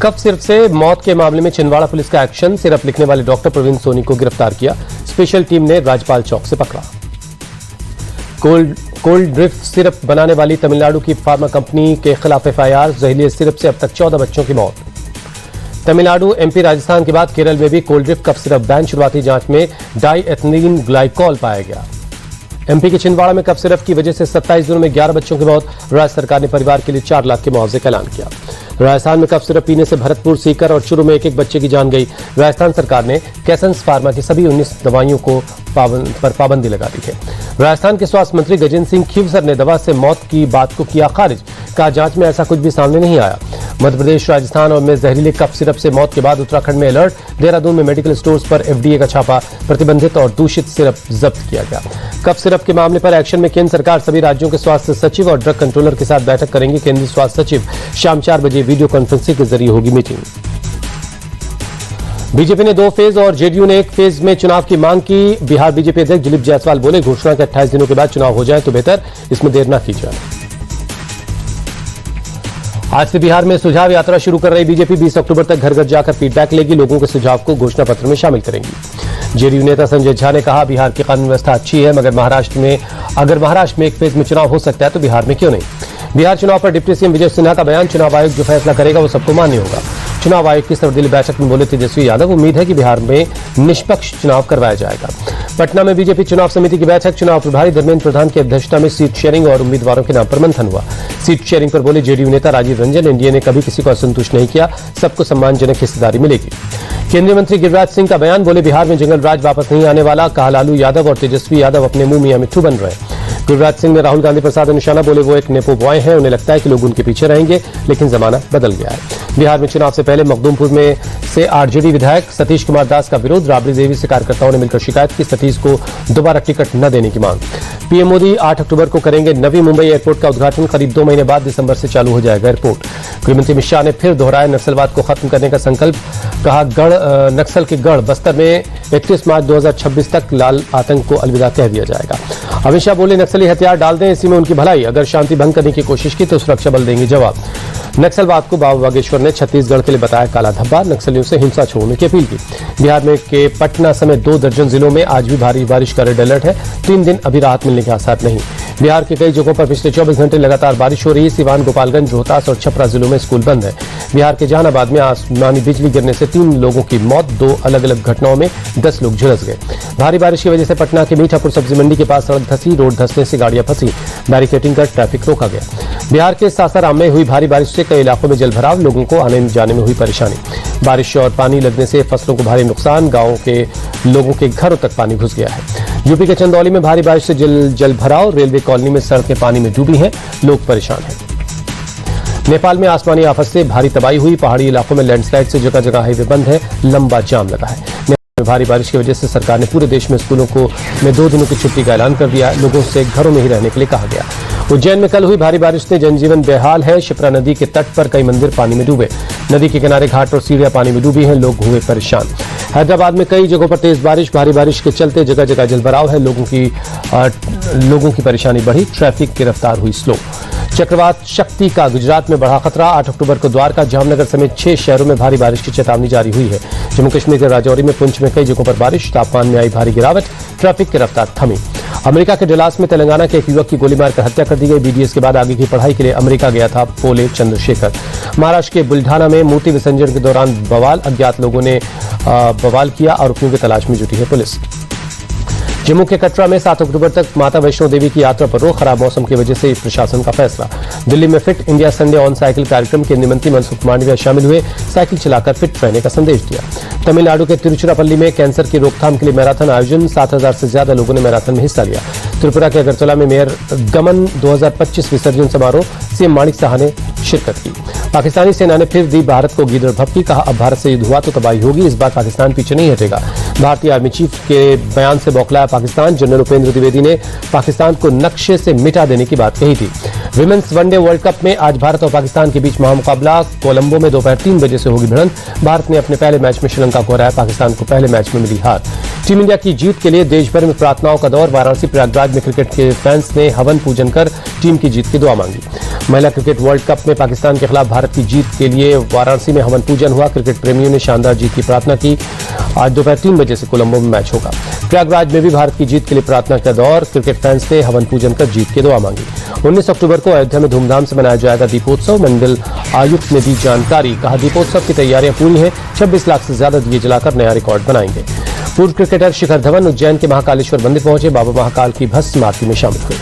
Cough syrup से मौत के मामले में छिंदवाड़ा पुलिस का एक्शन। सिरप लिखने वाले डॉक्टर प्रवीण सोनी को गिरफ्तार किया। स्पेशल टीम ने राज्यपाल चौक से पकड़ा। कोल्ड ड्रिफ्ट सिरप बनाने वाली तमिलनाडु की फार्मा कंपनी के खिलाफ एफआईआर। जहरीले सिरप से अब तक 14 बच्चों की मौत। तमिलनाडु, एमपी, राजस्थान के बाद केरल में भी cold drift cough syrup ban. शुरुआती जांच में डाई एथिलीन ग्लाइकॉल पाया गया। एमपी के छिंदवाड़ा में कफ सिरप की वजह से 27 दिनों में 11 बच्चों की मौत। राज्य सरकार ने परिवार के लिए 4 लाख के मुआवजे का ऐलान किया। राजस्थान में कफ सिरप पीने से भरतपुर, सीकर और चूरू में एक बच्चे की जान गई। राजस्थान सरकार ने कैसेंस फार्मा की सभी 19 दवाइयों पर पाबंदी लगा दी है। राजस्थान के स्वास्थ्य मंत्री गजेंद्र सिंह खीवसर ने दवा से मौत की बात को किया खारिज। कहा, जांच में ऐसा कुछ भी सामने नहीं आया। मध्य प्रदेश, राजस्थान और में जहरीले कफ सिरप से मौत के बाद उत्तराखंड में अलर्ट। देहरादून में मेडिकल स्टोर्स पर एफडीए का छापा। प्रतिबंधित और दूषित सिरप जब्त किया गया। कफ सिरप के मामले पर एक्शन में केंद्र सरकार सभी राज्यों के स्वास्थ्य सचिव और ड्रग कंट्रोलर के साथ बैठक करेंगे। केंद्रीय स्वास्थ्य सचिव शाम 4 बजे वीडियो कॉन्फ्रेंसिंग के जरिए होगी मीटिंग। बीजेपी ने 2 फेज और जेडीयू ने 1 फेज में चुनाव की मांग की। बिहार बीजेपी अध्यक्ष दिलीप जायसवाल बोले, घोषणा के 28 दिनों के बाद चुनाव हो जाए तो बेहतर, इसमें देर न की जाए। आज से बिहार में सुझाव यात्रा शुरू कर रही बीजेपी 20 अक्टूबर तक घर घर जाकर फीडबैक लेगी। लोगों के सुझाव को घोषणा पत्र में शामिल करेंगी। जेडीयू नेता संजय झा ने कहा, बिहार की कानून व्यवस्था अच्छी है, मगर महाराष्ट्र में 1 फेज में चुनाव हो सकता है तो बिहार में क्यों नहीं। बिहार चुनाव पर डिप्टी सीएम विजय सिन्हा का बयान, चुनाव आयोग जो फैसला करेगा वो सबको मान्य होगा। चुनाव आयोग की सर्वदलीय बैठक में बोले तेजस्वी यादव, उम्मीद है कि बिहार में निष्पक्ष चुनाव करवाया जाएगा। पटना में बीजेपी चुनाव समिति की बैठक। चुनाव प्रभारी धर्मेंद्र प्रधान की अध्यक्षता में सीट शेयरिंग और उम्मीदवारों के नाम पर मंथन हुआ। सीट शेयरिंग पर बोले जेडीयू नेता राजीव रंजन, एनडीए ने कभी किसी को असंतुष्ट नहीं किया, सबको सम्मानजनक हिस्सेदारी मिलेगी। केंद्रीय मंत्री गिरिराज सिंह का बयान, बोले बिहार में जंगल राज वापस नहीं आने वाला। कहा, लालू यादव और तेजस्वी यादव अपने मुंह मियां मिट्ठू बन रहे। गिरिराज सिंह ने राहुल गांधी प्रसाद निशाना, बोले वो एक नेपो बॉय हैं, उन्हें लगता है कि लोग उनके पीछे रहेंगे, लेकिन जमाना बदल गया है। बिहार में चुनाव से पहले मखदूमपुर में से आरजेडी विधायक सतीश कुमार दास का विरोध। राबड़ी देवी से कार्यकर्ताओं ने मिलकर शिकायत की, सतीश को दोबारा टिकट न देने की मांग। पीएम मोदी 8 अक्टूबर को करेंगे नवी मुंबई एयरपोर्ट का उद्घाटन। करीब 2 महीने बाद दिसंबर से चालू हो जाएगा एयरपोर्ट। गृहमंत्री अमित शाह ने फिर दोहराया नक्सलवाद को खत्म करने का संकल्प। कहा, नक्सल के गढ़ बस्तर में 31 मार्च 2026 तक लाल आतंक को अलविदा कह दिया जाएगा। अमित शाह बोले, नक्सली हथियार डाल दें, इसी में उनकी भलाई। अगर शांति भंग करने की कोशिश की तो सुरक्षा बल देंगे जवाब। नक्सलवाद को बाबा बागेश्वर ने छत्तीसगढ़ के लिए बताया काला धब्बा। नक्सलियों से हिंसा छोड़ने की अपील की। बिहार में के पटना समेत 2 दर्जन जिलों में आज भी भारी बारिश का रेड अलर्ट है। 3 दिन अभी राहत मिलने के आसार नहीं। बिहार के कई जगहों पर पिछले 24 घंटे लगातार बारिश हो रही है। सिवान, गोपालगंज, रोहतास और छपरा जिलों में स्कूल बंद है। बिहार के जहानाबाद में आसमानी बिजली गिरने से 3 लोगों की मौत। 2 अलग अलग घटनाओं में 10 लोग झुलस गए। भारी बारिश की वजह से पटना के मीठापुर सब्जी मंडी के पास सड़क धंसी। रोड धंसने से गाड़ियां फंसी। बैरिकेडिंग कर ट्रैफिक रोका गया। बिहार के सासाराम में हुई भारी बारिश से कई इलाकों में जलभराव। लोगों को आने जाने में हुई परेशानी। बारिश और पानी लगने से फसलों को भारी नुकसान। गांवों के लोगों के घरों तक पानी घुस गया है। यूपी के चंदौली में भारी बारिश से जलभराव। रेलवे कॉलोनी में सड़कें पानी में डूबी हैं। लोग परेशान हैं। नेपाल में आसमानी आफत से भारी तबाही हुई। पहाड़ी इलाकों में लैंडस्लाइड से जगह जगह हाईवे बंद है। लंबा जाम लगा है। नेपाल में भारी बारिश की वजह से सरकार ने पूरे देश में स्कूलों में 2 दिनों की छुट्टी का ऐलान कर दिया। लोगों से घरों में ही रहने के लिए कहा गया। उज्जैन में कल हुई भारी बारिश से जनजीवन बेहाल है। शिप्रा नदी के तट पर कई मंदिर पानी में डूबे। नदी के किनारे घाट और सीढ़ियां पानी में डूबी हैं। लोग हुए परेशान। हैदराबाद में कई जगहों पर तेज बारिश। भारी बारिश के चलते जगह जगह जलभराव है। लोगों की परेशानी बढ़ी। ट्रैफिक की रफ्तार हुई स्लो। चक्रवात शक्ति का गुजरात में बढ़ा खतरा। 8 अक्टूबर को द्वारका, जामनगर समेत 6 शहरों में भारी बारिश की चेतावनी जारी हुई है। जम्मू कश्मीर के राजौरी में, पुंछ में कई जगहों पर बारिश। तापमान में आई भारी गिरावट। ट्रैफिक की रफ्तार थमी। अमेरिका के डलास में तेलंगाना के एक युवक की गोली मारकर हत्या कर दी गई। बीडीएस के बाद आगे की पढ़ाई के लिए अमेरिका गया था पोले चंद्रशेखर। महाराष्ट्र के बुल्ढाना में मूर्ति विसर्जन के दौरान बवाल। अज्ञात लोगों ने बवाल किया। आरोपियों की तलाश में जुटी है पुलिस। जम्मू के कटरा में 7 अक्टूबर तक माता वैष्णो देवी की यात्रा पर रोक। खराब मौसम की वजह से प्रशासन का फैसला। दिल्ली में fit India Sunday on cycle कार्यक्रम। केंद्रीय मंत्री मनसुख मांडविया शामिल हुए। साइकिल चलाकर फिट रहने का संदेश दिया। तमिलनाडु के तिरुचिरापल्ली में कैंसर की रोकथाम के लिए मैराथन आयोजन। 7000 से ज्यादा लोगों ने मैराथन में हिस्सा लिया। त्रिपुरा के अगरतला में मेयर गमन 2025 विसर्जन समारोह। सीएम माणिक साहा ने शिरकत की। पाकिस्तानी सेना ने फिर दी भारत को गीदड़ भपकी। कहा, अब भारत से युद्ध हुआ तो तबाही होगी। इस बार पाकिस्तान पीछे नहीं हटेगा। भारतीय आर्मी चीफ के बयान से बौखलाया पाकिस्तान। जनरल उपेंद्र द्विवेदी ने पाकिस्तान को नक्शे से मिटा देने की बात कही थी। विमेंस वनडे वर्ल्ड कप में आज भारत और पाकिस्तान के बीच महामुकाबला। कोलंबो में दोपहर 3 बजे से होगी भिड़ंत। भारत ने अपने पहले मैच में श्रीलंका को हराया। पाकिस्तान को पहले मैच में मिली हार। टीम इंडिया की जीत के लिए देश भर में प्रार्थनाओं का दौर। वाराणसी प्रयागराज में क्रिकेट के फैंस ने हवन पूजन कर टीम की जीत की दुआ मांगी। महिला क्रिकेट वर्ल्ड कप में पाकिस्तान के खिलाफ भारत की जीत के लिए वाराणसी में हवन पूजन हुआ। क्रिकेट प्रेमियों ने शानदार जीत की प्रार्थना की। आज दोपहर 3 बजे से कोलंबो में मैच होगा। प्रयागराज में भी भारत की जीत के लिए प्रार्थना का दौर। क्रिकेट फैंस ने हवन पूजन कर जीत की दुआ मांगी। 19 अक्टूबर को अयोध्या में धूमधाम से मनाया जाएगा दीपोत्सव। मंडल आयुक्त ने दी जानकारी। कहा, दीपोत्सव की तैयारियां पूरी हैं। 26 लाख से ज्यादा दिए जलाकर नया रिकॉर्ड बनाएंगे। पूर्व क्रिकेटर शिखर धवन उज्जैन के महाकालेश्वर मंदिर पहुंचे। बाबा महाकाल की भस्म आरती में शामिल हुए।